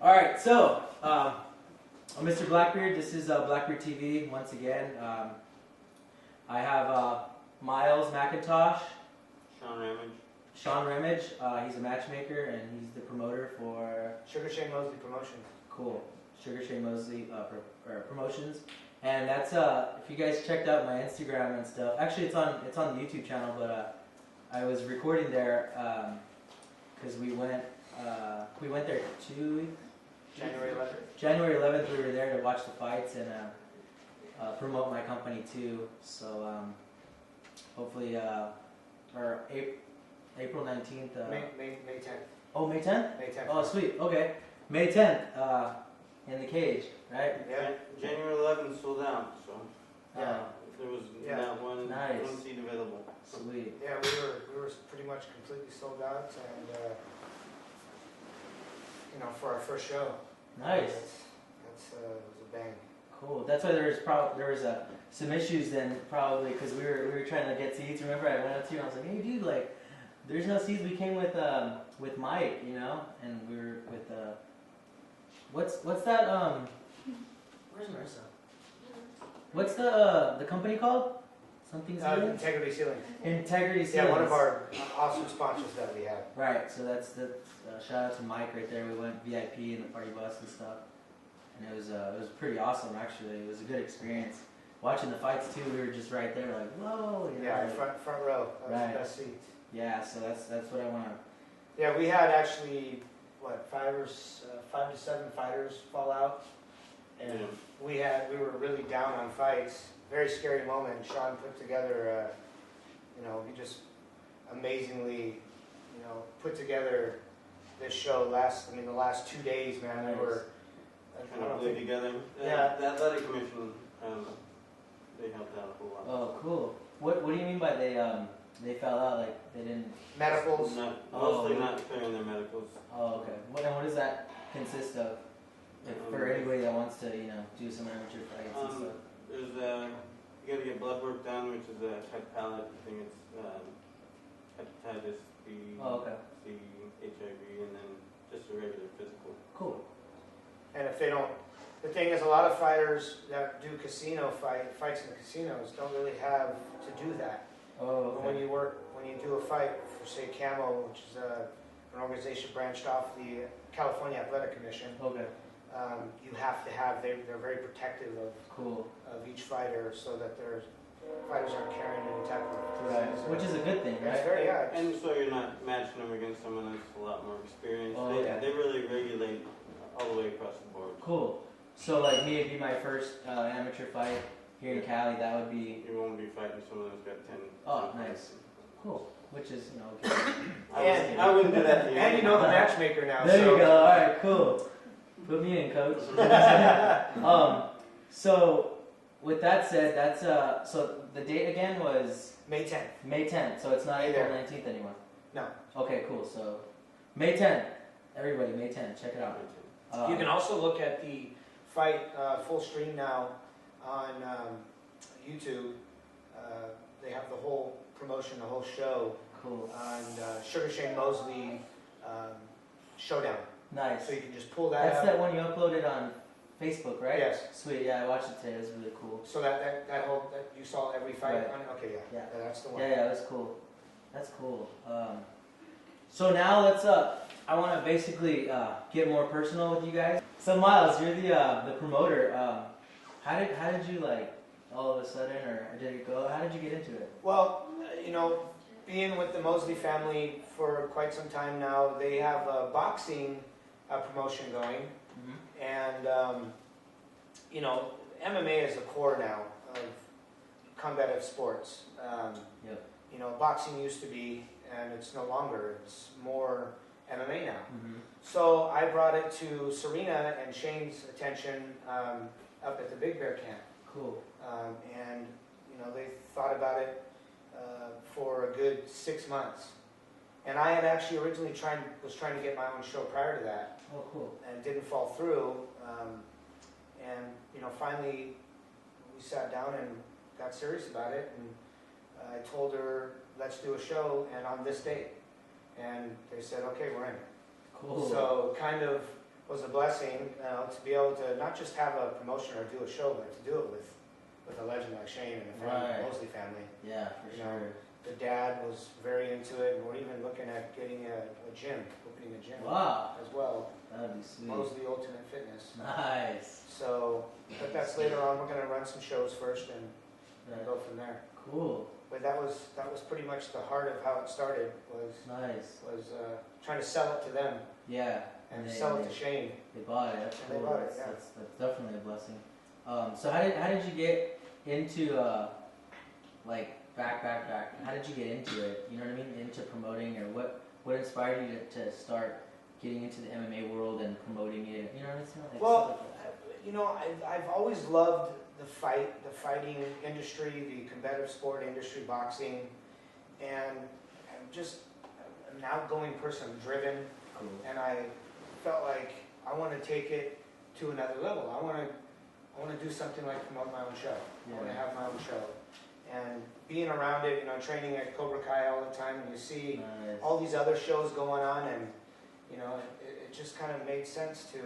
All right, so I'm Mr. Blackbeard. This is Blackbeard TV once again. I have Miles Mcintosh. Shawn Ramage. Shawn Ramage. He's a matchmaker and he's the promoter for Shane Mosley Promotions. Cool. Shane Mosley Promotions. And that's if you guys checked out my Instagram and stuff. Actually, it's on the YouTube channel, but I was recording there because we went there January 11th. We were there to watch the fights and promote my company too. So hopefully, or April 19th. May 10th. Oh, May 10th? May 10th. Oh, sweet. Okay, May 10th. In the cage, right? Yeah. January 11th sold out, so yeah. There was not one seat available. Sweet. Yeah, we were pretty much completely sold out, and for our first show. Nice. That's was a bang. Cool. That's why there was some issues then probably because we were trying to get seats. Remember, I went up to you and I was like, hey, dude, like, there's no seats. We came with Mike, and we were with what's that where's Marissa? What's the company called? Something's Integrity Ceilings. Integrity Ceilings. Yeah, one of our awesome sponsors that we have. Right. So that's shout out to Mike right there. We went VIP in the party bus and stuff, and it was pretty awesome actually. It was a good experience. Watching the fights too, we were just right there like whoa. Yeah, front row. That was the best seats. Yeah, so that's what I want to. Yeah, we had actually 5 to 7 fighters fall out, and we were really down on fights. Very scary moment. Shawn put together, he just amazingly, put together this show. The last 2 days, man, they were kind of glued together. Yeah, the athletic commission, they helped out a whole lot. Oh, cool. What do you mean by they fell out? Like they didn't medicals? Mostly not clearing their medicals. Oh, okay. What does that consist of? For anybody that wants to, do some amateur fights and stuff. There's you got to get blood work done, which is a hepatitis. I think it's hepatitis B, C, HIV, and then just a regular physical. Cool. And if they don't, the thing is, a lot of fighters that do casino fights in the casinos don't really have to do that. Oh, okay. When you do a fight for, say, Camo, which is an organization branched off the California Athletic Commission. Okay. You have to have, they're very protective of each fighter so that their fighters aren't carrying any type of disease. Right. Which is a good thing, right? It's very, and so you're not matching them against someone that's a lot more experienced. Oh, they really regulate all the way across the board. Cool. So like me, it'd be my first amateur fight here in Cali. That would be. You won't be fighting someone that's got 10. Oh, nice. Cool. Which is, okay. I wouldn't do that to you. And the matchmaker now. There you go. All right, cool. Put me in, coach. So with that said, that's so the date again was May 10th. May 10th. So it's not April 19th anymore. No. Okay, cool. So May 10th. Everybody, May 10th. Check it out. You can also look at the fight full stream now on YouTube. They have the whole promotion, the whole show. Cool. On Shane Mosley Showdown. Nice. So you can just pull that That's up. that one you uploaded on Facebook, right? Yes. Sweet. Yeah, I watched it today. It was really cool. So that you saw every fight? Right. Okay, yeah. That's the one. Yeah, that's cool. That's cool. So now let's I want to basically get more personal with you guys. So Miles, you're the promoter. How did you like all of a sudden, or did it go? How did you get into it? Well, being with the Mosley family for quite some time now, they have a boxing promotion going, and MMA is the core now of combative sports. Boxing used to be, and it's no longer. It's more MMA now. So I brought it to Serena and Shane's attention up at the Big Bear camp. Cool. And they thought about it for a good 6 months. And I had actually originally was trying to get my own show prior to that. Oh, cool. And it didn't fall through. Finally we sat down and got serious about it. And I told her, let's do a show, and on this date. And they said, okay, we're in. Cool. So kind of was a blessing to be able to not just have a promotion or do a show, but to do it with a legend like Shane and the family, Right. Mosley family. Yeah, for You know, sure. the dad was very into it, and we're even looking at getting a gym, opening a gym Wow, as well. that'd be sweet. Mosley Ultimate Fitness. Nice. So, but that's later on. We're gonna run some shows first and go from there. Cool. But that was pretty much the heart of how it started. Was Nice. trying to sell it to them Yeah. and sell it to Shane. They bought it. That's And cool. they bought it, That's definitely a blessing. So how did you get into like back? How did you get into it? You know what I mean? Into promoting, or what inspired you to start getting into the MMA world and promoting it? You know what I'm saying? Like, Well, stuff like that. you know, I've always loved the fighting industry, the competitive sport industry, boxing, and I'm just an outgoing person, I'm driven, Cool. and I felt like I want to take it to another level. I want to do something like promote my own show. I want to have my own show. And being around it, you know, training at Cobra Kai all the time, and you see Nice. all these other shows going on, and you know, it just kind of made sense to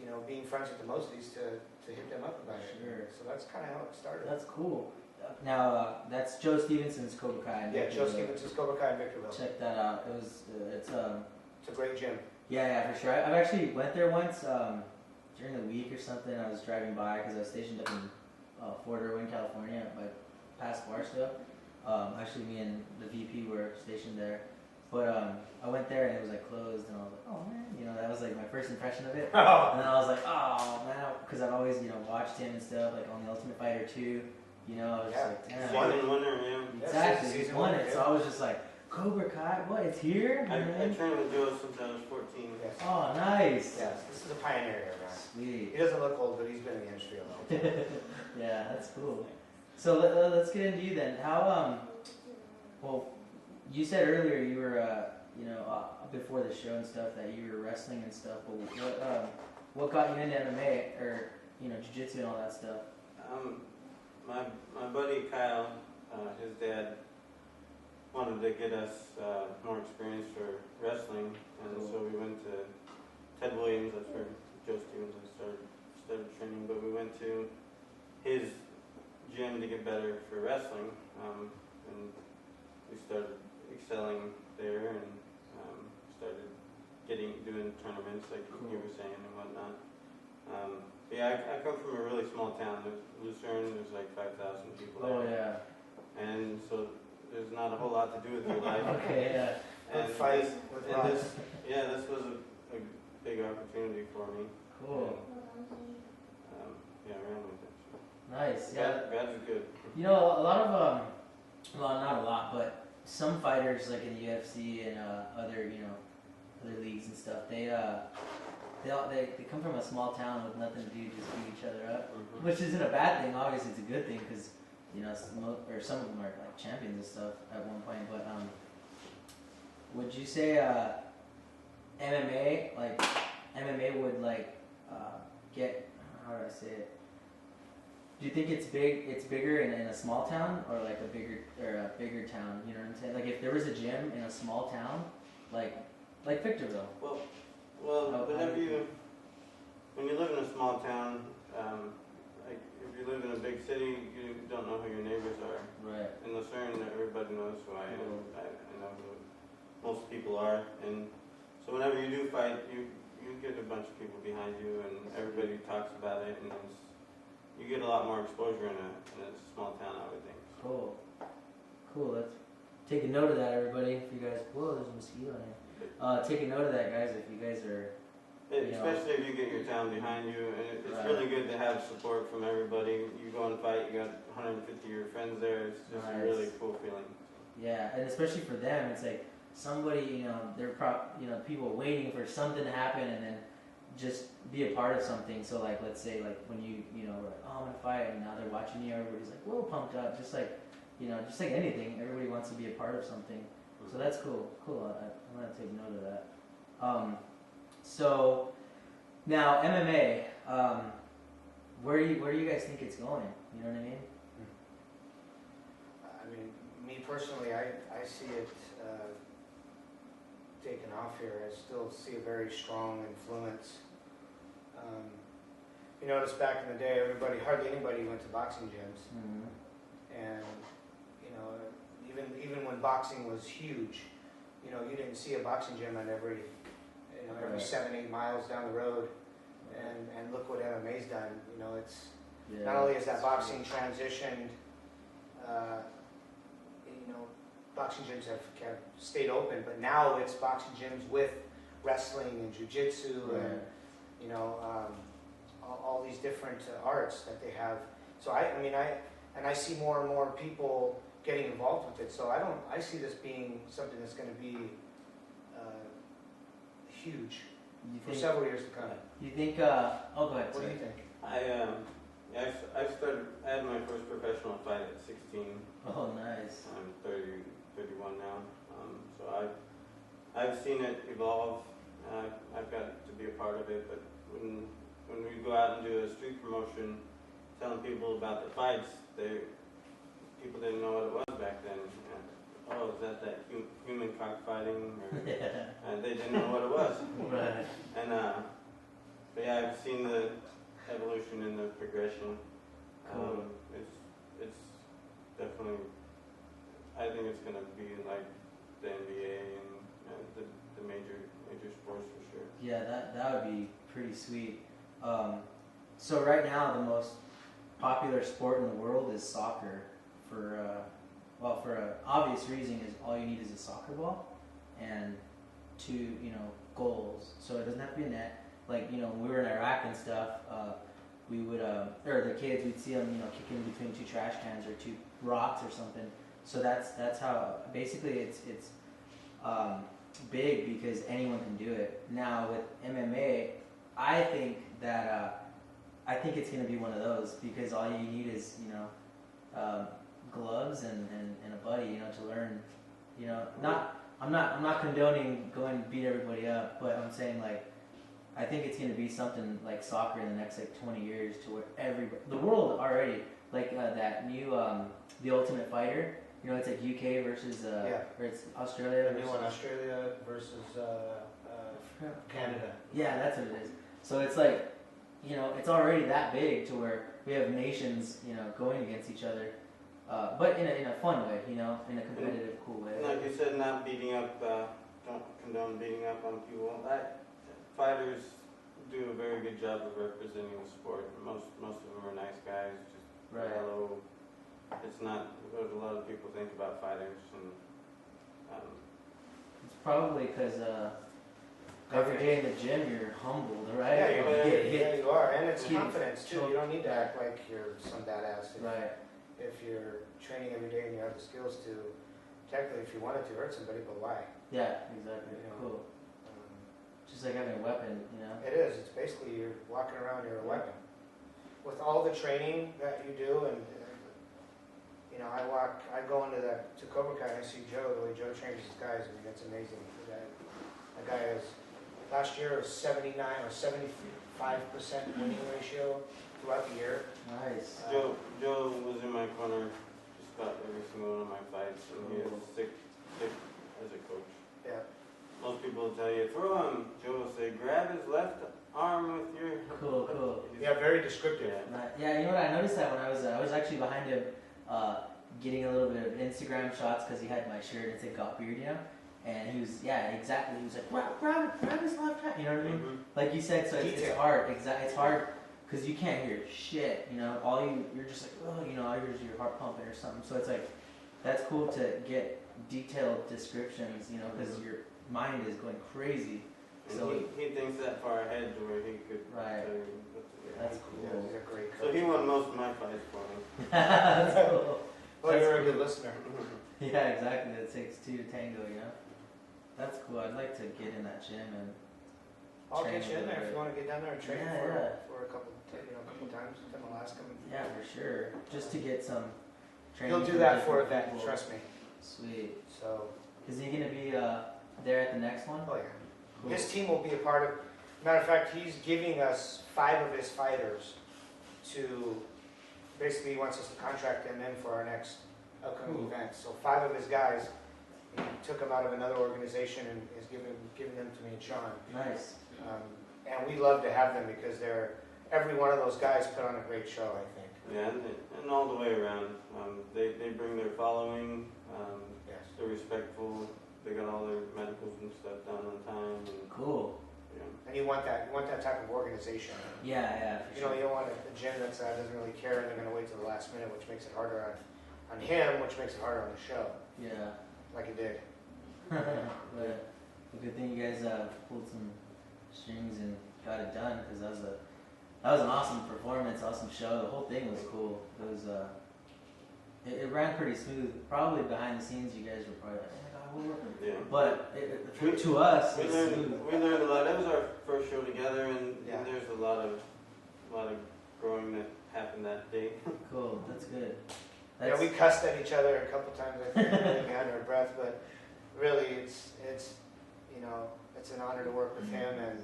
you know, being friends with the Mosleys to hit them up about it. Sure. So that's kind of how it started. That's cool. Now that's Joe Stevenson's Cobra Kai. in Yeah, Joe Victorville. Stevenson's Cobra Kai in Victorville. Check that out. It's It's a great gym. yeah, for sure. I've actually went there once during the week or something. I was driving by because I was stationed up in Fort Irwin, California, like past Barstow. Actually, me and the VP were stationed there. But I went there and it was like closed, and I was like, oh man, you know, that was like my first impression of it. And then I was like, oh man, because I've always, you know, watched him and stuff, like on The Ultimate Fighter 2. You know, I was just like, damn. Season winner, yeah. Exactly, season he's won winner, it. yeah. So I was just like, Cobra Kai, what? It's here? I trained with Joe since I was 14. Yes. Oh, nice. Yes, this is a pioneer here, man. Sweet. He doesn't look old, but he's been in the industry a long time. Yeah, that's cool. So let's get into you then. How well, you said earlier you were you know, before the show and stuff that you were wrestling and stuff. But what got you into MMA or, you know, jiu-jitsu and all that stuff? My buddy Kyle, his dad wanted to get us more experience for wrestling, and Cool. so we went to Ted Williams. That's where Joe Stevens started training. But we went to his gym to get better for wrestling, and we started excelling there, and started doing tournaments like you were saying and whatnot. Yeah, I come from a really small town. There's Lucerne. There's like 5,000 people there. Oh yeah. And so there's not a whole lot to do with your life. Okay, yeah. And Good fight this, with and Ross. this was a big opportunity for me. Cool. And, yeah, I ran with it. So. Nice. Yeah. Brad's good. You know, a lot of well, not a lot, but some fighters like in the UFC and other, you know, other leagues and stuff, they come from a small town with nothing to do, just beat each other up, which isn't a bad thing. Obviously, it's a good thing because, you know, some of them are like champions and stuff at one point. But would you say MMA would like get, how do I say it? Do you think it's bigger in a small town or like a bigger town? You know what I'm saying? Like if there was a gym in a small town, like Victorville. Well, when you live in a small town, like if you live in a big city, you don't know who your neighbors are. Right. In Lucerne, everybody knows who I am. I know who most people are, and so whenever you do fight, you get a bunch of people behind you, and everybody talks about it, and you get a lot more exposure in a small town, I would think. Cool. Let's take a note of that, everybody. If you guys, whoa, there's a mosquito in here. Take a note of that, guys. If you guys are, Especially if you get your town behind you, and it's Right. really good to have support from everybody. You go and fight, you got 150 of your friends there. It's just Nice. a really cool feeling. yeah, and especially for them, it's like somebody, you know, people waiting for something to happen, and then just be a part of something. So like, let's say like when you know, we're like, oh, I'm gonna fight, and now they're watching you. Everybody's like, whoa, pumped up. Just like, you know, just like anything, everybody wants to be a part of something. So that's cool. I'm gonna take note of that. So now MMA, where do you guys think it's going? You know what I mean? I mean, me personally, I see it taken off here. I still see a very strong influence. You notice back in the day, hardly anybody went to boxing gyms, and you know, even when boxing was huge, you know, you didn't see a boxing gym on every 7-8 miles down the road. And look what MMA's done. You know, it's not only is that boxing transitioned, you know, boxing gyms have stayed open, but now it's boxing gyms with wrestling and jiu-jitsu and, you know, all these different arts that they have. So I see more and more people getting involved with it. So I see this being something that's going to be huge for several years to come. You think? Go ahead. What do you think? I had my first professional fight at 16. Oh, nice. I'm 31 now. So I've seen it evolve. I've got to be a part of it. But when we go out and do a street promotion, telling people about the fights, people didn't know what it was back then. Oh, is that human cockfighting? And they didn't know what it was. Right. And but yeah, I've seen the evolution and the progression. Cool. It's definitely. I think it's gonna be like the NBA and the major sports for sure. Yeah, that would be pretty sweet. So right now, the most popular sport in the world is soccer. For an obvious reason is all you need is a soccer ball and 2 goals. So it doesn't have to be a net. Like, you know, when we were in Iraq and stuff, we would, or the kids, we'd see them, kicking between 2 trash cans or 2 rocks or something. So that's how, basically it's big because anyone can do it. Now with MMA, I think it's going to be one of those because all you need is, gloves and a buddy, to learn, I'm not condoning going to beat everybody up, but I'm saying I think it's going to be something like soccer in the next 20 years to where the world already, that new, The Ultimate Fighter, it's UK versus, or it's Australia. The new one, Australia versus Canada. Yeah, that's what it is. So it's it's already that big to where we have nations, going against each other. But in a fun way, in a competitive, cool way. Like you said, not beating up, don't condone beating up on people. Fighters do a very good job of representing the sport. Most of them are nice guys, just hello. It's not what a lot of people think about fighters. And it's probably because every day in the gym you're humbled, right? Yeah, you are. And it's confidence, too. You don't need to act like you're some badass. Right. If you're training every day and you have the skills to, technically, if you wanted to hurt somebody, but why? Yeah, exactly. Cool. Just like having a weapon, It is. It's basically you're walking around, you're a weapon. With all the training that you do, and I go into to Cobra Kai and I see Joe, the way Joe trains his guys. I mean, it's amazing. That guy is, last year was 79 or 75% winning ratio throughout the year. Nice. Joe was in my corner just about every single one of my fights, and he is sick as a coach. Yeah. Most people will tell you, throw him. Joe will say, grab his left arm with your... Cool. Yeah, very descriptive. Yeah, you know what? I noticed that when I was actually behind him getting a little bit of Instagram shots because he had my shirt and it said "Got Beard," and he was, exactly. He was like, grab his left hand. You know what I mean? Mm-hmm. Like you said, so it's hard. It's hard because you can't hear shit. You're just like, oh, I hear your heart pumping or something. So it's that's cool to get detailed descriptions. Because your mind is going crazy. And so he thinks that far ahead to where he could tell you what to do. That's cool. Yeah, he's a great coach. So he won most of my fights for me. That's cool. Well, you're a good listener. Yeah, exactly. It takes 2 to tango, That's cool. I'd like to get in that gym and I'll train get you in there if you want to get down there and train for a couple times in Alaska. Yeah, for sure. Just to get some training. You'll do that for a vet, trust me. Sweet. So, is he gonna be there at the next one? Oh yeah. Cool. His team will be a part of. Matter of fact, he's giving us 5 of his fighters to. Basically, he wants us to contract them in for our next upcoming event. So 5 of his guys, he took them out of another organization and is giving them to me and Shawn. Nice. And we love to have them because every one of those guys put on a great show, I think. Yeah, and all the way around. They bring their following. Yes. They're respectful. They got all their medicals and stuff done on time. And, Cool. yeah. And you want that type of organization. Yeah, for You know, sure. you don't want a gym that doesn't really care and they're going to wait till the last minute, which makes it harder on him, which makes it harder on the show, Yeah. like it did. But a good thing you guys pulled some strings and got it done, because that was an awesome performance, awesome show. The whole thing was cool. It was it ran pretty smooth. Probably behind the scenes, you guys were probably like, oh my god, we're working. Yeah. But to us, We it's learned smooth. a lot. That was our first show together, and Yeah. there's a lot of growing that happened that day. Cool. That's good. Yeah, we cussed at each other a couple times, I think, really behind our breath, but really, it's you know, it's an honor to work with him, and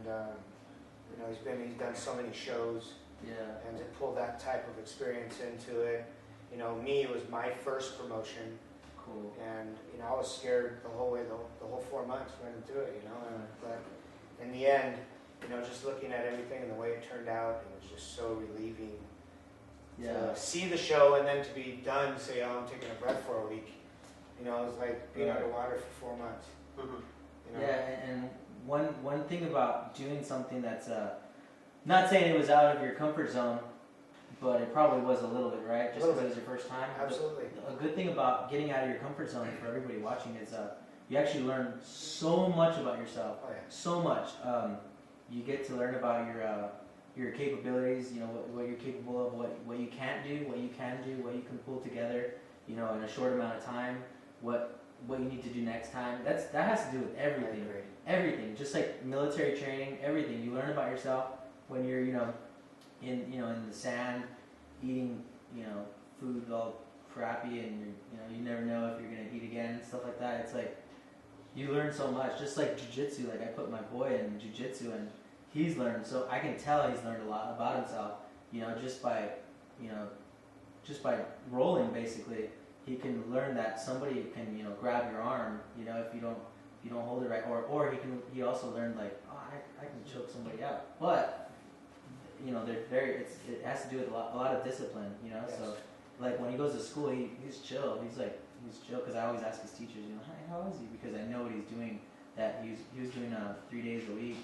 you know, he's done so many shows, Yeah. and to pull that type of experience into it. You know, me, it was my first promotion, Cool. and you know, I was scared the whole way, the whole 4 months running through it, you know, but in the end, you know, just looking at everything and the way it turned out, it was just so relieving. Yeah. To see the show and then to be done, say, oh, I'm taking a breath for a week. You know, it was like being Right. underwater for 4 months. You know? Yeah, and one thing about doing something that's not saying it was out of your comfort zone, but it probably was a little bit, right? Just because it was your first time. Absolutely. A good thing about getting out of your comfort zone for everybody watching is you actually learn so much about yourself. Oh, yeah. So much. You get to learn about your capabilities. You know what you're capable of, what you can't do, what you can do, what you can pull together. You know, in a short amount of time. What you need to do next time. That has to do with everything. Everything. Just like military training, everything. You learn about yourself when you're in the sand, eating food all crappy, and you never know if you're gonna eat again and stuff like that. It's like you learn so much. Just like jiu-jitsu, like I put my boy in jiu-jitsu and he's learned, so I can tell he's learned a lot about himself. Just by rolling, basically, he can learn that somebody can grab your arm, if you don't hold it right, or he also learned like, oh, I can choke somebody out, but it has to do with a lot of discipline, Yes. So like when he goes to school, he's chill. He's chill, because I always ask his teachers, hey, how is he? Because I know what he's doing. That he was doing 3 days a week,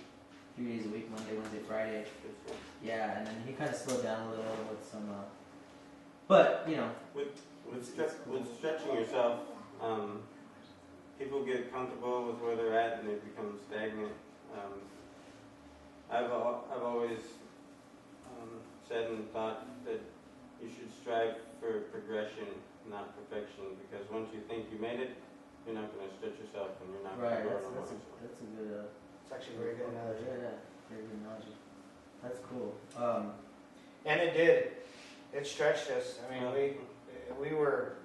Monday, Wednesday, Friday. Yeah, and then he kind of slowed down a little with some, but With stretching yourself, people get comfortable with where they're at and they become stagnant. I've always said and thought that you should strive for progression, not perfection, because once you think you made it, you're not going to stretch yourself and you're not going right. to grow That's no more. a good. It's actually a very good analogy. Yeah, very good analogy. That's cool. And it did. It stretched us. I mean, we were,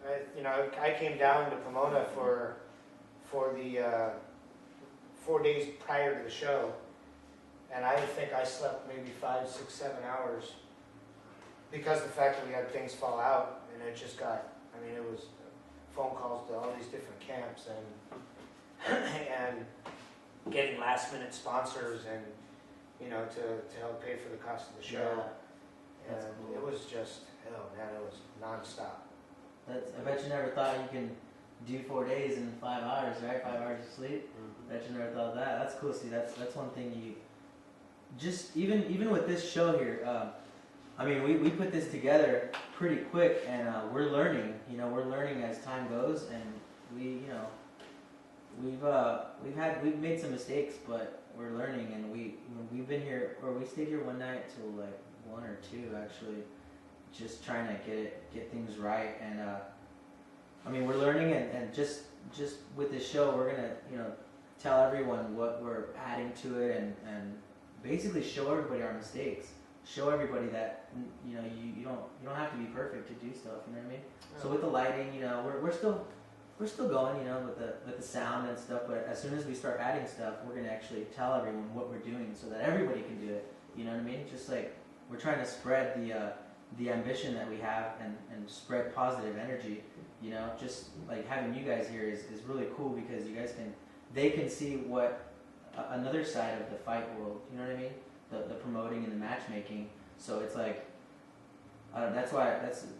I came down to Pomona for the 4 days prior to the show, and I think I slept maybe 5, 6, 7 hours because of the fact that we had things fall out, and it just got, it was phone calls to all these different camps and getting last minute sponsors and, to help pay for the cost of the show. Yeah. That's And cool. it was just, it was nonstop. I bet you never thought you can do 4 days in 5 hours, right? 5 hours of sleep. Bet you never thought of that. That's cool. See, that's one thing you just even with this show here. We put this together pretty quick, and we're learning. We're learning as time goes, and we've made some mistakes, but we're learning, and we've been here, or we stayed here one night till like 1 or 2 actually, just trying to get things right, and we're learning, and just with this show, we're gonna tell everyone what we're adding to it, and basically show everybody our mistakes, show everybody that you don't have to be perfect to do stuff, you know what I mean? So with the lighting, we're still going, with the sound and stuff, but as soon as we start adding stuff, we're gonna actually tell everyone what we're doing so that everybody can do it, you know what I mean? Just like we're trying to spread the ambition that we have and spread positive energy. You know, just like having you guys here is really cool because you guys they can see what another side of the fight world, you know what I mean? The promoting and the matchmaking. So it's like, that's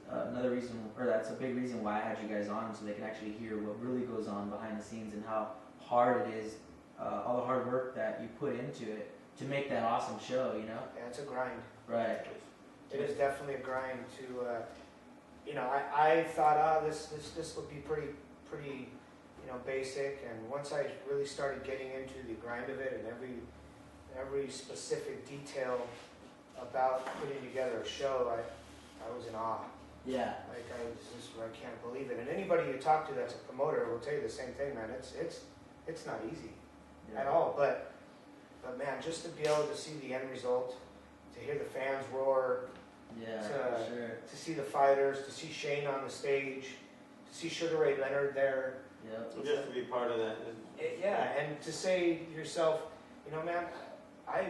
another reason, or that's a big reason why I had you guys on, so they can actually hear what really goes on behind the scenes and how hard it is, all the hard work that you put into it to make that awesome show, you know? Yeah, it's a grind. Right. It is definitely a grind to, you know, I thought, this would be pretty, you know, basic. And once I really started getting into the grind of it and every specific detail about putting together a show, I was in awe. Yeah. Like I can't believe it. And anybody you talk to that's a promoter will tell you the same thing, man. It's not easy at all. But man, just to be able to see the end result, to hear the fans roar, for sure. to see the fighters, to see Shane on the stage, to see Sugar Ray Leonard there. Yep. Just to be part of that. And to say to yourself, you know, man, I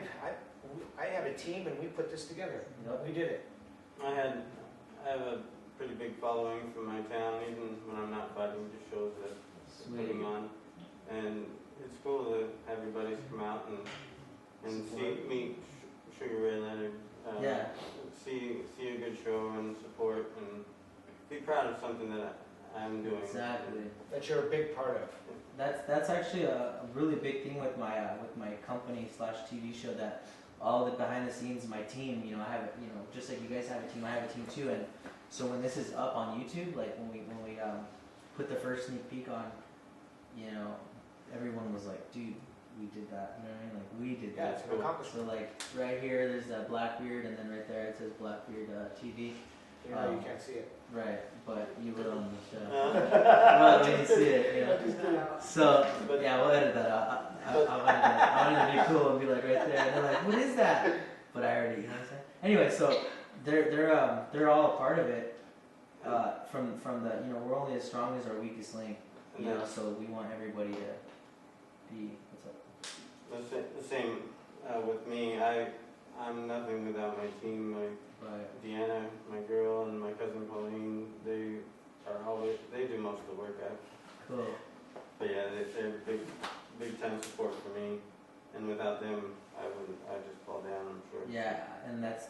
had a team and we put this together. Yep. We did it. I have a pretty big following from my town, even when I'm not fighting, just shows that I'm putting on. And it's cool to have everybody come out and meet Sugar Ray Leonard. See a good show and support and be proud of something that I'm doing. Exactly. That you're a big part of. That's actually a really big thing with my company / TV show, that all the behind the scenes, my team, you know, I have, you know, just like you guys have a team, I have a team too. And so when this is up on YouTube, like when we put the first sneak peek on, you know, everyone was like, dude, we did that, you know what I mean? Like, we did that. It's an accomplishment. So like right here, there's that Blackbeard, and then right there it says Blackbeard TV. You know, you can't see it. Right, but you will on the show. Well, you can see it, you know. So yeah, we'll edit that out. I wanted to be cool and be like right there, and they're like, what is that? But I already, you know what I'm saying? Anyway, so they're all a part of it. From the, you know, we're only as strong as our weakest link. You know, so we want everybody to be. What's up? The same with me. I'm nothing without my team. Deanna, my girl, and my cousin Pauline. They do most of the work. Cool. But yeah, they're big time support for me. And without them, I'd just fall down, I'm sure. Yeah, and that's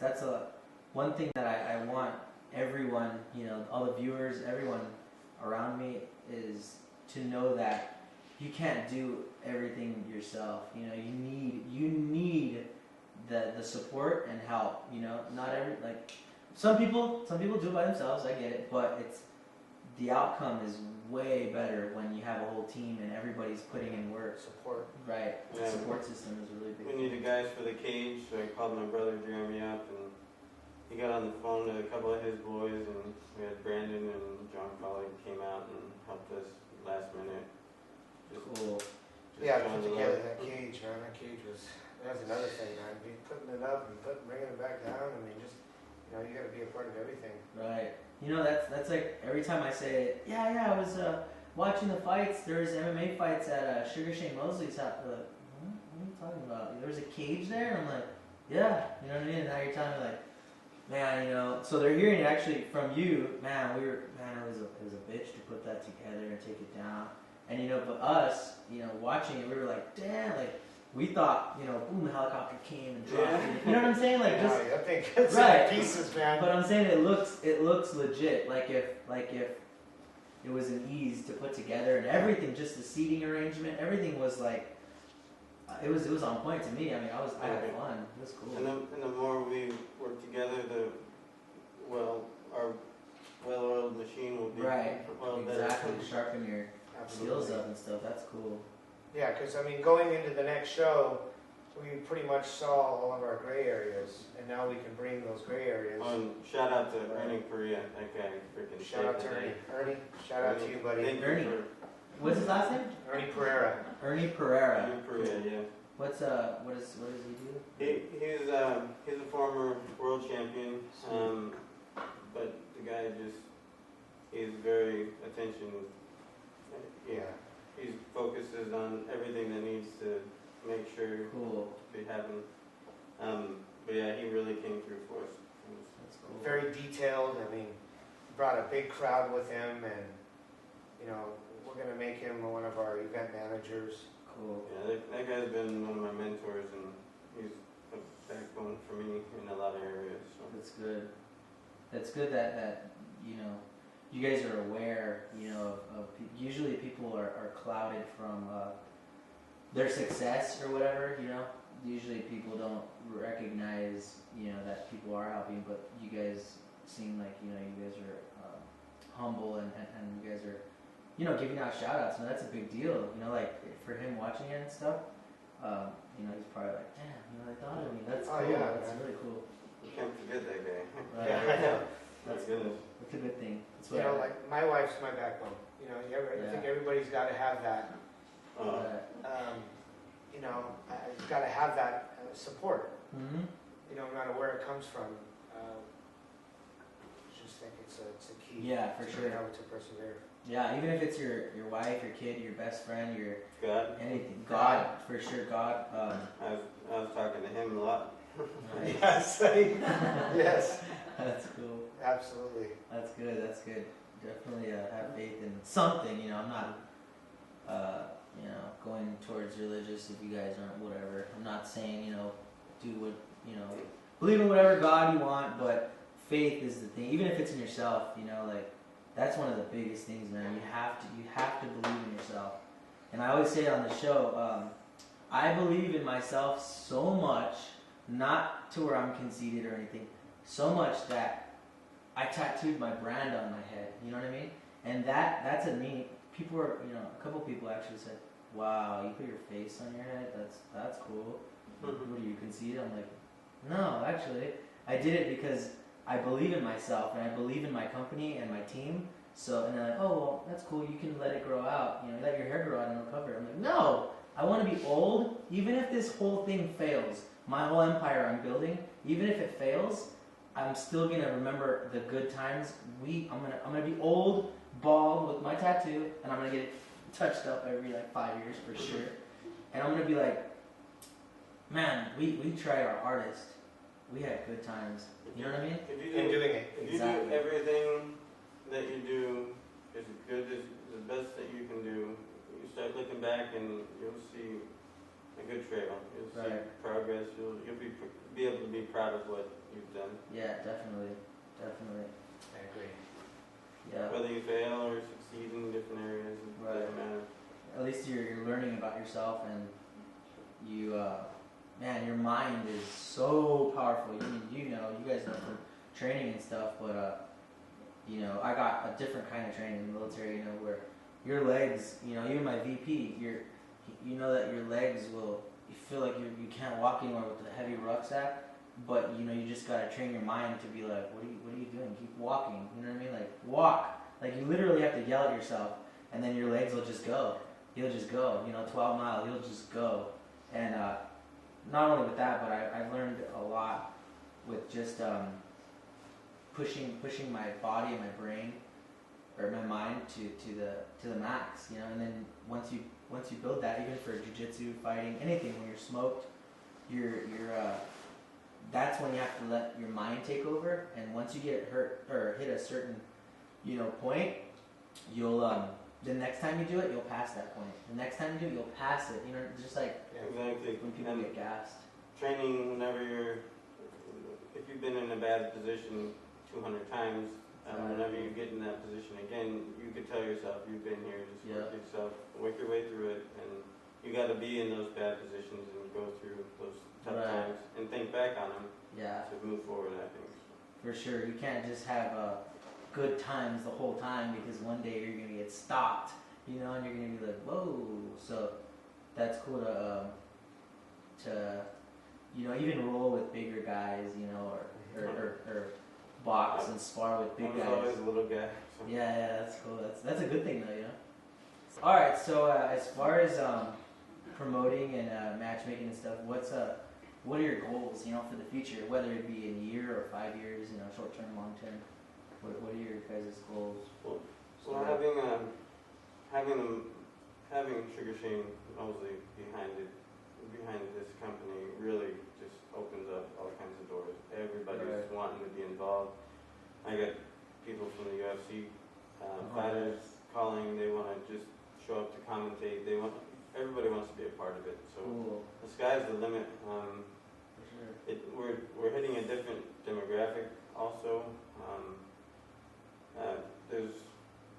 one thing that I want everyone, you know, all the viewers, everyone around me, is to know that you can't do everything yourself. You know, you need the support and help. You know, not some people do it by themselves. I get it, but the outcome is way better when you have a whole team and everybody's putting in work. Support. Right. Yeah. The support system is really big. We needed guys for the cage, so I called my brother Jheremy up, and he got on the phone to a couple of his boys, and we had Brandon and John Colley came out and helped us last minute. Cool. Yeah, put together that cage, man. That cage was another thing, man. Putting it up and bringing it back down. I mean, just, you know, you got to be a part of everything. Right. You know, that's like every time I say, I was watching the fights. There was MMA fights at Sugar Shane Mosley's house. Like, what are you talking about? There was a cage there? And I'm like, yeah. You know what I mean? And now you're telling me, like, man, you know. So they're hearing it actually from you. Man, it was a bitch to put that together and take it down. And, you know, but us, you know, watching it, we were like, damn, like, we thought, you know, boom, the helicopter came and dropped it. You know what I'm saying? Like, just I think it's right. Pieces, man. But I'm saying it looks legit. Like if it was an ease to put together and everything, just the seating arrangement, everything was like, it was on point to me. I mean, I had fun. It was cool. And the more we work together, our well-oiled machine will be Exactly. Sharpen your Absolutely. skills up and stuff. That's cool. Yeah, because I mean, going into the next show, we pretty much saw all of our gray areas, and now we can bring those gray areas. Shout out to Ernie Perea, that guy freaking. Shout out to Ernie. Ernie, shout out to you, buddy. Ernie. What's his last name? Ernie Pereira. Ernie Pereira. Ernie Perea, yeah. What does he do? He's a former world champion, but the guy he's very attention. Yeah. He focuses on everything that needs to make sure cool. to be happening. But yeah, he really came through for us That's cool. Very detailed. I mean, he brought a big crowd with him, and you know, we're gonna make him one of our event managers. Cool. Yeah, that guy's been one of my mentors, and he's a backbone for me in a lot of areas. So. That's good. That's good that you know, you guys are aware, you know, of usually people are clouded from their success or whatever, you know. Usually people don't recognize, you know, that people are helping, but you guys seem like, you know, you guys are humble and you guys are, you know, giving out shout outs, and that's a big deal, you know, like for him watching it and stuff, you know, he's probably like, damn, you know, they thought of me, that's cool, yeah, that's man. really cool. You can't forget that guy. Right. Yeah, I know. That's good. That's a good thing. That's You what know, like my wife's my backbone. You know, I think everybody's got to have that. You know, you've got to have that support. Mm-hmm. You know, no matter where it comes from. Just think it's a key. Yeah, for sure. How to persevere. Yeah, even if it's your wife, your kid, your best friend, your God. anything, God for sure, God. I was talking to him a lot. Right. Yes. Yes. That's cool. Absolutely. That's good. That's good. Definitely have faith in something. You know, I'm not, you know, going towards religious if you guys aren't. Whatever. I'm not saying, you know, do what, you know, believe in whatever God you want, but faith is the thing. Even if it's in yourself, you know, like that's one of the biggest things, man. You have to believe in yourself. And I always say it on the show, I believe in myself so much, not to where I'm conceited or anything, so much that I tattooed my brand on my head. You know what I mean? And that's a neat. People are, you know, a couple people actually said, "Wow, you put your face on your head. That's cool." What are you, conceited? I'm like, no, actually, I did it because I believe in myself and I believe in my company and my team. So, and they're like, oh, well, that's cool. You can let it grow out. You know, let your hair grow out and it'll cover it. I'm like, no, I want to be old. Even if this whole thing fails, my whole empire I'm building, even if it fails, I'm still gonna remember the good times. I'm gonna be old, bald with my tattoo, and I'm gonna get it touched up every like 5 years for sure. And I'm gonna be like, man, we tried our hardest. We had good times. You know what I mean? If you And doing it. If Exactly. you do everything that you do as good as the best that you can do, you start looking back and you'll see a good trail. You'll see progress. You'll be able to be proud of what you've done. Yeah, definitely. I agree. Yeah. Whether you fail or succeed in different areas, it doesn't matter. At least you're learning about yourself, and you, man, your mind is so powerful. You know, you guys know from training and stuff, but you know, I got a different kind of training in the military. You know, where your legs, you know, even my VP, you know that your legs will, you feel like you can't walk anymore with the heavy rucksack. But you know, you just gotta train your mind to be like, what are you doing? Keep walking. You know what I mean? Like walk. Like you literally have to yell at yourself, and then your legs will just go. You'll just go. You know, 12 miles. You'll just go. And not only with that, but I learned a lot with just pushing my body and my brain or my mind to the max. You know, and then once you build that, even for jiu-jitsu, fighting, anything, when you're smoked, you're that's when you have to let your mind take over. And once you get hurt or hit a certain, you know, point, you'll the next time you do it, you'll pass that point. The next time you do it, you'll pass it. You know, just like Exactly. when people get gassed. Training, if you've been in a bad position 200 times, whenever you get in that position again, you could tell yourself you've been here. Just work your way through it, and you got to be in those bad positions and go through those tough times and think back on them to move forward. I think For sure, you can't just have good times the whole time, because one day you're gonna get stopped, you know, and you're gonna be like, whoa. So that's cool to you know, even roll with bigger guys, you know, or box and spar with big guys. Always a little guy. So. Yeah, that's cool. That's a good thing though, you know. All right, so as far as promoting and matchmaking and stuff, what are your goals, you know, for the future? Whether it be in a year or 5 years, you know, short term, long term. What are your guys' goals? Well, having Sugar Shane Mosley behind it behind this company really just opens up all kinds of doors. Everybody's Right. wanting to be involved. I got people from the UFC fighters calling. They want to just show up to commentate. Everybody wants to be a part of it. So Cool. the sky's the limit. For sure. We're hitting a different demographic also.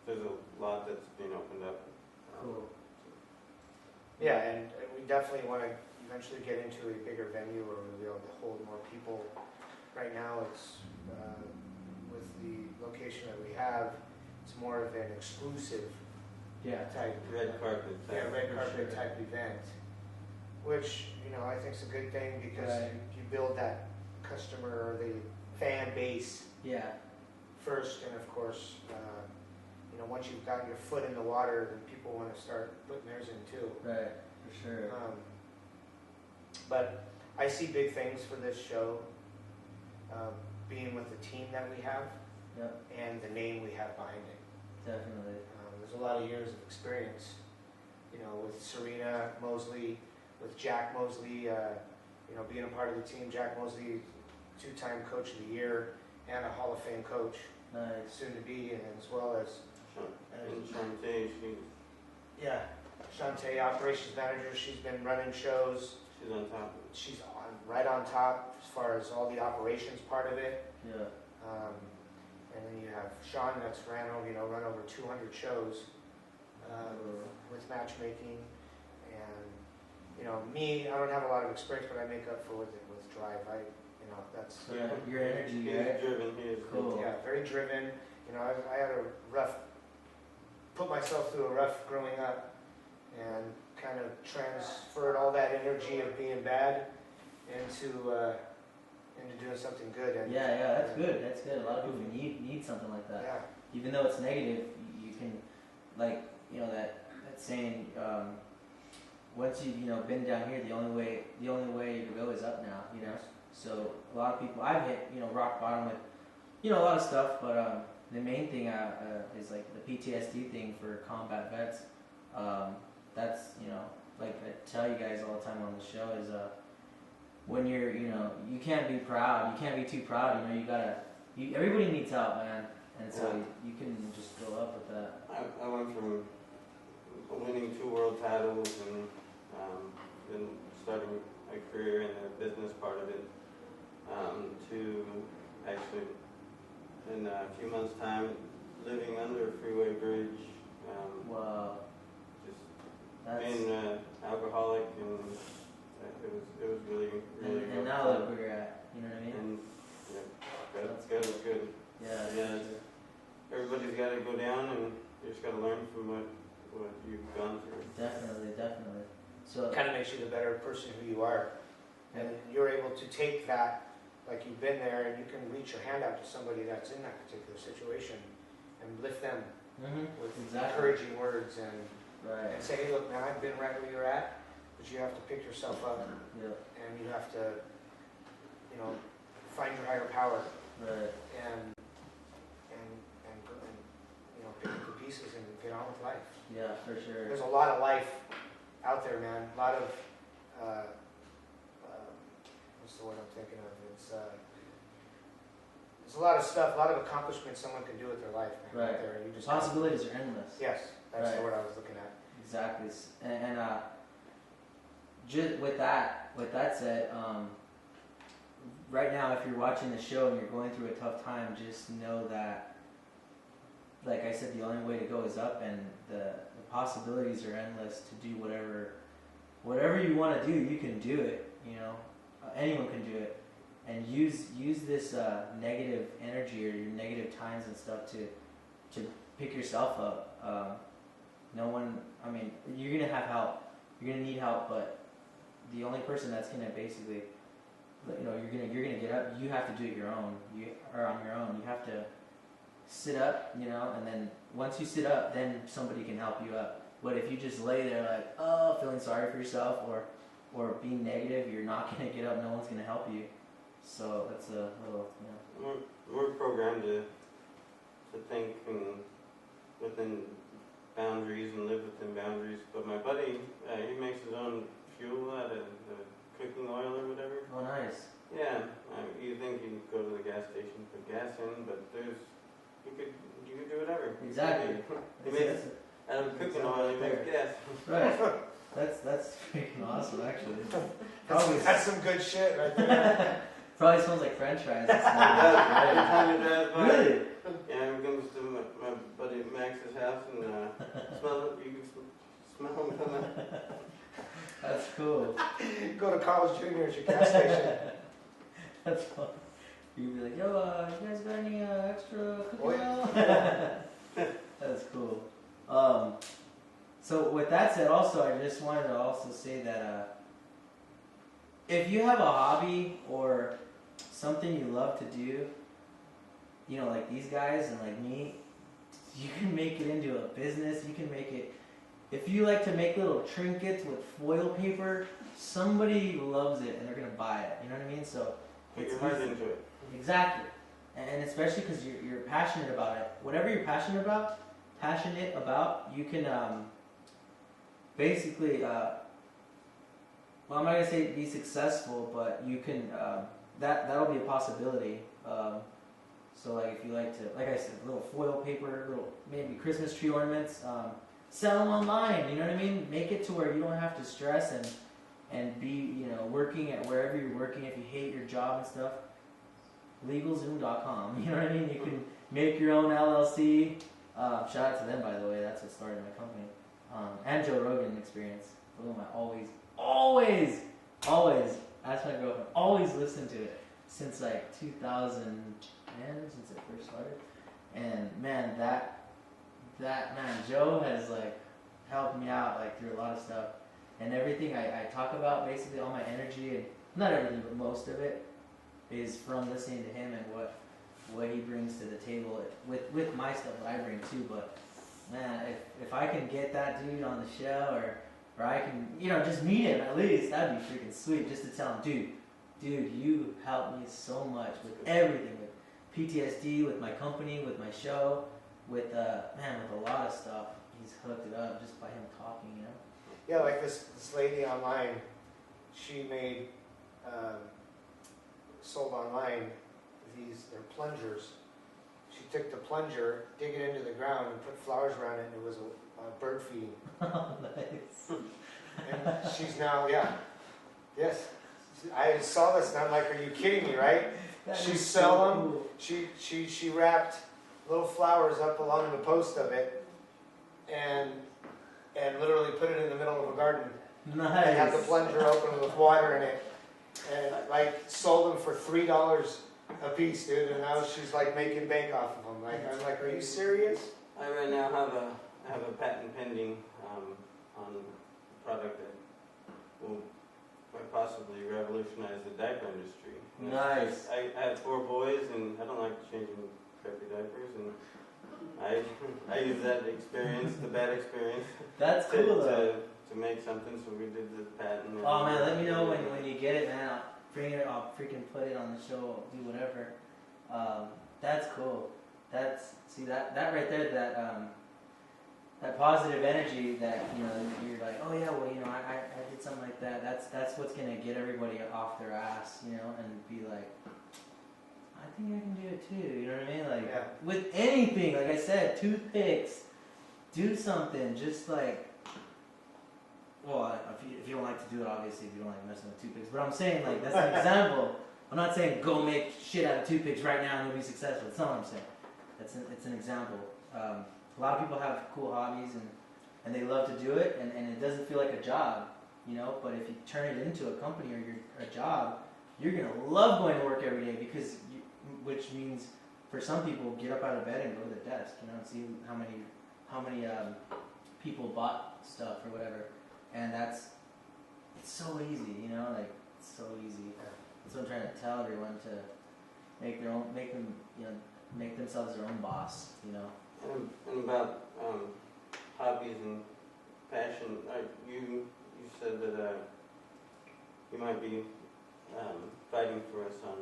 There's a lot that's being opened up. Cool. Yeah, and we definitely want to eventually get into a bigger venue where we'll be able to hold more people. Right now, it's with the location that we have, it's more of an exclusive Yeah. type. Red carpet. Yeah, red For carpet sure. type event, which I think is a good thing because Right. you build that customer or the fan base Yeah. first, and of course, once you've got your foot in the water, then people want to start putting theirs in too. Right. For sure. But I see big things for this show, being with the team that we have Yep. and the name we have behind it. Definitely. There's a lot of years of experience, with Serena Mosley, with Jack Mosley, being a part of the team. Jack Mosley, 2-time Coach of the Year and a Hall of Fame coach, Nice. soon to be, and as well as And Shantae, Shantae, operations manager. She's been running shows. she's on top of it. She's right on top as far as all the operations part of it. Yeah. And then you have Shawn that's run over 200 shows with matchmaking. And me, I don't have a lot of experience, but I make up for with drive. That's Yeah. Your energy, He's right? driven. He is Cool. yeah, very driven. I had put myself through a rough growing up, and kind of transferred all that energy of being bad into doing something good. And Yeah, that's good. That's good. A lot of people need something like that. yeah, Even though it's negative, you can, that saying. Once you've been down here, the only way to go is up now. So a lot of people, I've hit rock bottom with a lot of stuff, but the main thing is like the PTSD thing for combat vets. That's like I tell you guys all the time on the show is when you're you can't be proud, you can't be too proud. Everybody needs help, man, and so you can just go up with that. I went from winning 2 world titles and then starting a career in the business part of it to actually in a few months' time living under a freeway bridge. Wow. Just That's, being an alcoholic, and it was really and rough now time. look where you're at. You know what I mean? And That's it's good. Yeah. Yeah. Everybody's got to go down, and you just got to learn from what you've gone through. Definitely. So kind of makes you the better person who you are, and you're able to take that, like you've been there, and you can reach your hand out to somebody that's in that particular situation and lift them with encouraging words and Right. say, hey, look, man, I've been right where you're at, but you have to pick yourself up, Yep. and you have to, find your higher power Right. and pick up the pieces and get on with life. Yeah, for sure. There's a lot of life out there, man. A lot of what's the word I'm thinking of? It's there's a lot of stuff, a lot of accomplishments someone can do with their life, man. Right. Out there, and you just Possibilities are endless. yes, that's Right. the word I was looking at. Exactly. And just with that said, right now, if you're watching the show and you're going through a tough time, just know that, like I said, the only way to go is up, and the possibilities are endless to do whatever you want to do. You can do it. Anyone can do it, and use this negative energy or your negative times and stuff to pick yourself up. No one. I mean, you're gonna have help. You're gonna need help, but the only person that's gonna basically, you're gonna get up. You have to do it your own. You are on your own. You have to sit up, and then once you sit up, then somebody can help you up. But if you just lay there like, feeling sorry for yourself or being negative, you're not gonna get up. No one's gonna help you. So that's a little, We're programmed to think within boundaries and live within boundaries. But my buddy, he makes his own fuel out of the cooking oil or whatever. Oh, nice. Yeah, you think you go to the gas station, put gas in, but you could do whatever. Exactly. You make out of cooking oil, you make gas. Right. That's freaking awesome, actually. That's some good shit right there. Probably smells like French fries. Every time you drive by, Really? yeah, we comes to my buddy Max's house and smell it. You can smell them coming. That's cool. Go to Carl's Jr. at your gas station. That's fun. You'd be like, yo, you guys got any extra cooking oil? That's cool. So with that said, also, I just wanted to also say that if you have a hobby or something you love to do, you know, like these guys and like me, you can make it into a business. You can make it, if you like to make little trinkets with foil paper, somebody loves it and they're going to buy it. You know what I mean? So Put your heart into it. Exactly. And especially because you're passionate about it. Whatever you're passionate about, you can basically, well, I'm not gonna say be successful, but you can. That'll be a possibility. So like if you like to, like I said, little foil paper, little maybe Christmas tree ornaments, sell them online. You know what I mean? Make it to where you don't have to stress and be working at wherever you're working. If you hate your job and stuff, LegalZoom.com. You know what I mean? You can make your own LLC. Shout out to them, by the way. That's what started my company. And Joe Rogan Experience. Boom, I always, ask my girlfriend, always listen to it since like 2010, since it first started. And man, that man, Joe has like helped me out like through a lot of stuff. And everything I talk about, basically all my energy, and not everything, but most of it, is from listening to him and what he brings to the table with my stuff that I bring too. But man, if I can get that dude on the show, or I can just meet him at least, that'd be freaking sweet. Just to tell him, dude, you helped me so much with everything, with PTSD, with my company, with my show, with with a lot of stuff. He's hooked it up just by him talking, Yeah, like this lady online, she made, sold online they're plungers. She took the plunger, dig it into the ground, and put flowers around it, and it was a bird feeding. Oh, nice. And she's now, yes. I saw this, and I'm like, are you kidding me, right? She sell them. Cool. She wrapped little flowers up along the post of it, and literally put it in the middle of a garden. Nice. And had the plunger open with water in it, and like sold them for $3 a piece, dude. And now she's like making bank off of them. Like I'm like, are you serious? I right now have a patent pending on a product that will quite possibly revolutionize the diaper industry. Nice. I have 4 boys, and I don't like changing crappy diapers, and I use that experience, the bad experience. That's cool though. To make something, so we did the patent. Oh man, let me know when you get it, man. I'll freaking put it on the show, do whatever. That's cool. That right there, that positive energy that you're like, oh yeah, well I did something like that. That's what's gonna get everybody off their ass, and be like, I think I can do it too. You know what I mean? Like with anything, like I said, toothpicks, do something. Just like, well, if you don't like to do it, obviously, if you don't like messing with toothpicks. But I'm saying, like, that's an example. I'm not saying go make shit out of toothpicks right now and you'll be successful. That's not what I'm saying. It's an example. A lot of people have cool hobbies and they love to do it, and it doesn't feel like a job, But if you turn it into a company or a job, you're gonna love going to work every day which means for some people, get up out of bed and go to the desk, and see how many people bought stuff or whatever. And it's so easy, like it's so easy. That's what I'm trying to tell everyone, to make themselves their own boss, And about hobbies and passion, you said that you might be fighting for us on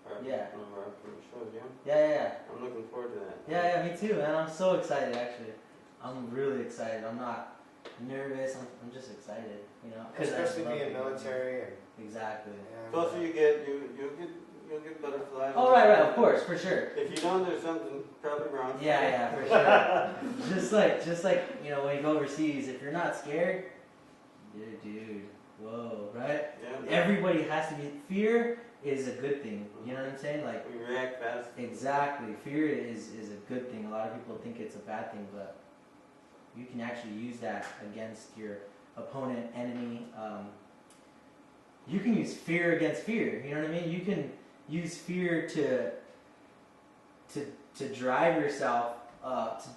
one of our upcoming shows, yeah? Yeah. I'm looking forward to that. Yeah, me too, man. I'm so excited, actually. I'm really excited. I'm not nervous. I'm just excited, you know. 'Cause I Especially love being it. military and. Exactly. Plus, you'll get butterflies. Oh, right, of course, for sure. If you don't, there's something probably wrong. Yeah, for sure. just like you know, when you go overseas, if you're not scared, dude, whoa, right? Yeah. Everybody has to be. Fear is a good thing. You know what I'm saying? Like We react fast. exactly, fear is a good thing. A lot of people think it's a bad thing, but you can actually use that against your opponent, enemy. You can use fear against fear. You know what I mean? You can use fear to drive yourself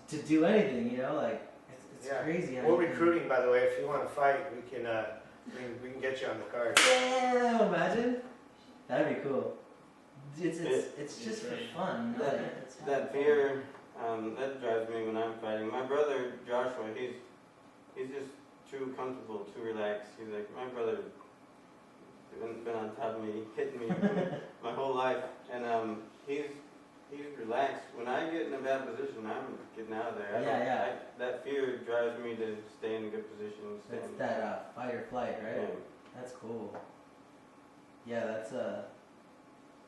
to do anything. You know, like it's crazy. How We're you can- recruiting, by the way. If you want to fight, we can get you on the card. Yeah, imagine. That'd be cool. It's just for fun. You know? Like, it's That fear, that drives me when I'm fighting. My brother Joshua, he's just too comfortable, too relaxed. He's like, my brother been on top of me, hitting me my whole life, and he's relaxed. When I get in a bad position, I'm getting out of there. That fear drives me to stay in a good position. That's that fight or flight, right? Yeah. That's cool. Yeah, that's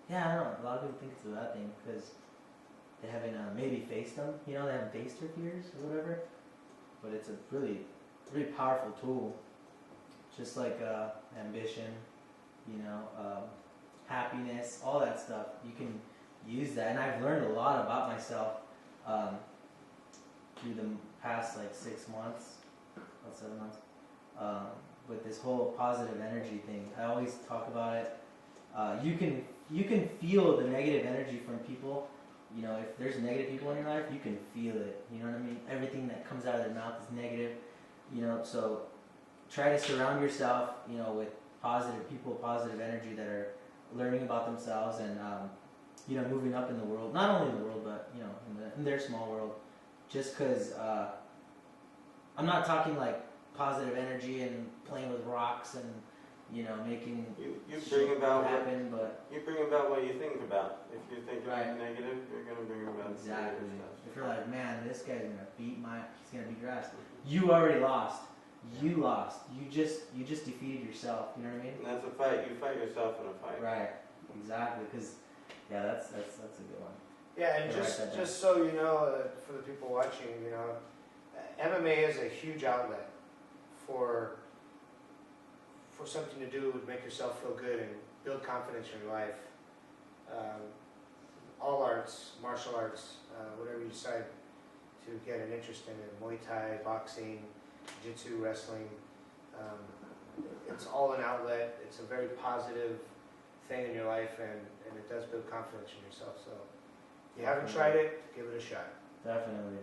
yeah, I don't know. A lot of people think it's a bad thing because they haven't maybe faced them. You know, they haven't faced their fears or whatever. But it's a really powerful tool. Just like ambition, you know, happiness, all that stuff. You can use that, and I've learned a lot about myself through the past like 6 months, about 7 months, with this whole positive energy thing. I always talk about it. You can feel the negative energy from people. You know, if there's negative people in your life, you can feel it. You know what I mean? Everything that comes out of their mouth is negative. You know, so try to surround yourself, you know, with positive people, positive energy that are learning about themselves and, you know, moving up in the world. Not only in the world, but, you know, in their small world. Just because I'm not talking like positive energy and playing with rocks and, you know, making you bring about happen, but you bring about what you think about. If you think Right. negative, you're gonna bring about exactly. negative stuff. If you're like, man, this guy's gonna he's gonna beat your ass. You already lost. You lost. You just defeated yourself. You know what I mean? And that's a fight. You fight yourself in a fight. Right. Exactly. Because yeah, that's a good one. Yeah, and I'll write that down. just so you know, for the people watching, you know, MMA is a huge outlet for something to do to make yourself feel good and build confidence in your life. All arts, martial arts, whatever you decide to get an interest in, Muay Thai, boxing, jiu-jitsu, wrestling, it's all an outlet. It's a very positive thing in your life, and it does build confidence in yourself. So if you haven't tried it, give it a shot. Definitely.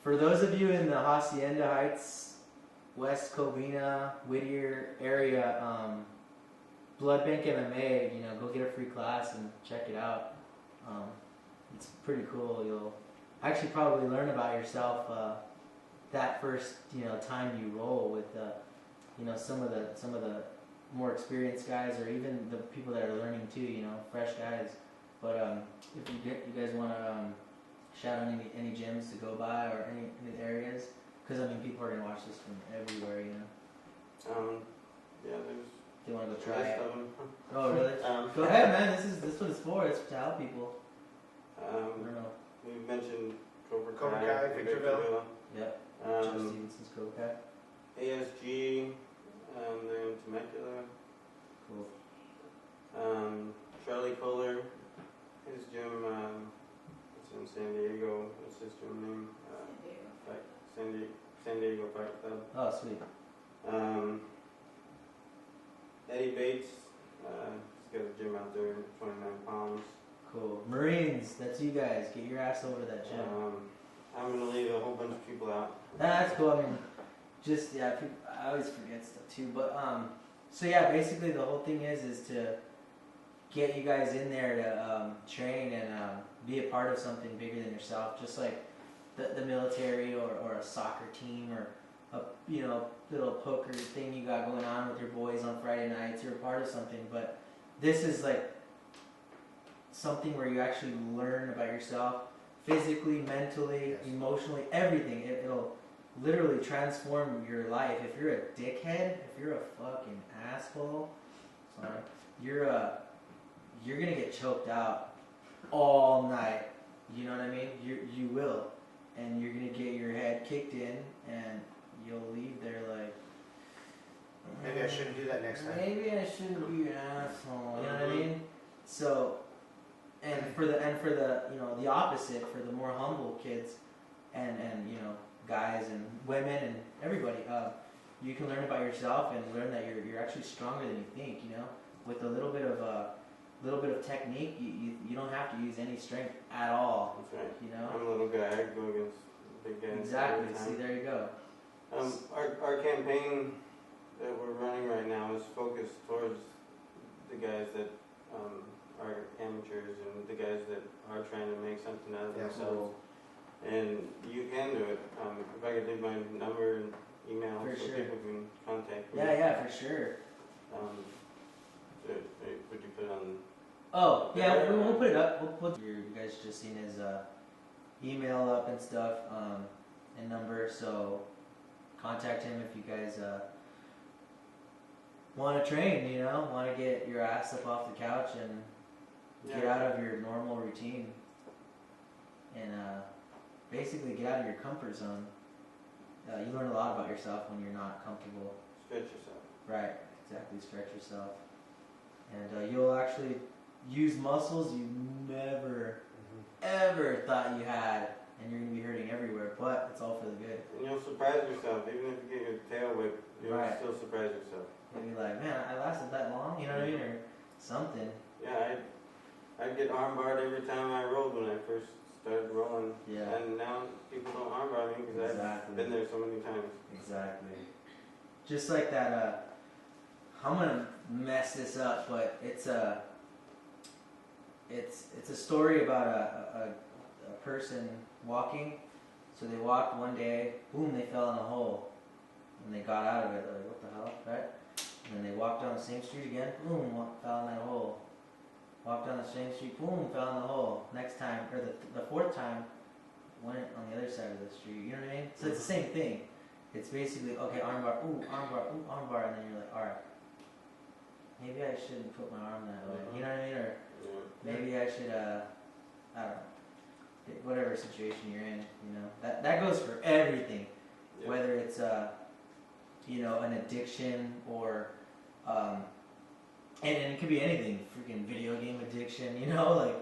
For those of you in the Hacienda Heights, West Covina, Whittier area, Blood Bank MMA, you know, go get a free class and check it out. It's pretty cool. You'll actually probably learn about yourself that first, you know, time you roll with, you know, some of the more experienced guys, or even the people that are learning too. You know, fresh guys. But if you guys want to shout out any gyms to go by or any areas. Because, I mean, people are going to watch this from everywhere, you know? Yeah, there's They want to go the try rest it. of them. Oh, really? Go ahead, man. This is what it's for. It's to help people. I don't know. We mentioned Cobra Cobra Kai, Kai, Victorville. Yep. Joe Stevenson's Cobra Kai. ASG, they're in Temecula. Cool. Charlie Kohler, his gym, it's in San Diego. What's his gym name? San Diego Fight Club. Oh, sweet. Eddie Bates, he's got a gym out there, 29 Palms. Cool. Marines, that's you guys. Get your ass over to that gym. I'm going to leave a whole bunch of people out. That's cool. I mean, just, yeah, I always forget stuff too. But, so yeah, basically the whole thing is to get you guys in there to train and be a part of something bigger than yourself. Just like the military or a soccer team or a, you know, little poker thing you got going on with your boys on Friday nights. You're a part of something. But this is like something where you actually learn about yourself physically, mentally, Yes. emotionally, everything. literally transform your life. If you're a dickhead, if you're a fucking asshole, sorry, you're gonna get choked out all night. You know what I mean? You will, and you're gonna get your head kicked in, and you'll leave there like, Maybe I shouldn't do that next time. maybe I shouldn't be an asshole. You know what I mean? So, and for the you know, the opposite, for the more humble kids, and you know, guys and women and everybody, you can learn about yourself and learn that you're actually stronger than you think. You know, with a little bit of technique, you don't have to use any strength at all. That's right. You know. I'm a little guy. I go against big guys. Exactly. every time. See, there you go. Our campaign that we're running right now is focused towards the guys that are amateurs and the guys that are trying to make something out of themselves. And you can do it. If I could leave my number and email For so sure. people can contact me. Yeah, for sure. Would you put it on? Oh, yeah, we'll put it up. We'll put you guys just seen his email up and stuff, and number, so contact him if you guys want to train, you know, want to get your ass up off the couch and get out of your normal routine and basically get out of your comfort zone. You learn a lot about yourself when you're not comfortable. Stretch yourself. Right, exactly, stretch yourself. And you'll actually use muscles you never, ever thought you had, and you're going to be hurting everywhere, but it's all for the good. And you'll surprise yourself. Even if you get your tail whipped, you'll still surprise yourself. You'll be like, man, I lasted that long, you know what I mean, or something. Yeah, I'd get armbarred every time I rolled when I first started rolling. Yeah. And now people don't armbar me because I've been there so many times. Exactly. Just like that, I'm gonna mess this up, but it's a story about a person walking. So they walked one day, boom, they fell in a hole. And they got out of it, they're like, what the hell, right? And then they walked down the same street again, boom, fell in that hole. Walked down the same street, boom, fell in the hole. Next time, or the fourth time, went on the other side of the street, you know what I mean? So it's the same thing. It's basically, okay, armbar, ooh, armbar, and then you're like, alright, maybe I shouldn't put my arm that way, you know what I mean? Or maybe I should, I don't know, whatever situation you're in, you know? That goes for everything, whether it's, you know, an addiction or, and it could be anything, freaking video game addiction, you know, like,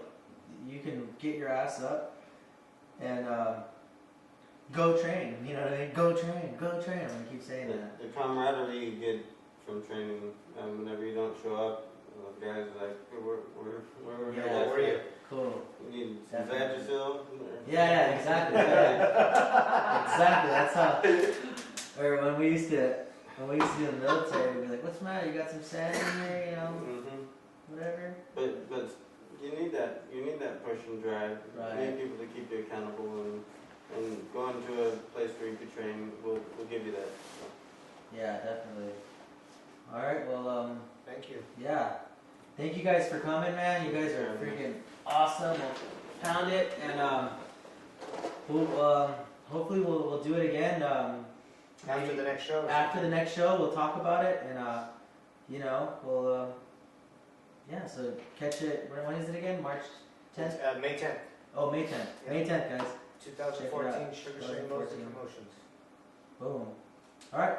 you can get your ass up and, go train, you know what I mean? Go train, I'm gonna keep saying that. The camaraderie you get from training, whenever you don't show up, the guys are like, where were you? Cool. You need some Vagisil? Yeah, exactly. Exactly, that's how, or when we used to do the military, we'd be like, what's the matter, you got some sand in here, you know, whatever. But you need that push and drive. Right. You need people to keep you accountable, and going to a place where you could train will give you that. So. Yeah, definitely. Alright, well, Thank you. yeah. Thank you guys for coming, man. You guys are freaking awesome. We'll pound it, and we'll hopefully we'll do it again. After the next show. After the next show, we'll talk about it, and you know, we'll yeah. So catch it. When is it again? March 10th. May 10th. Oh, May 10th. Yep. May 10th, guys. 2014 Sugar Shane Mostly Promotions. Boom. All right.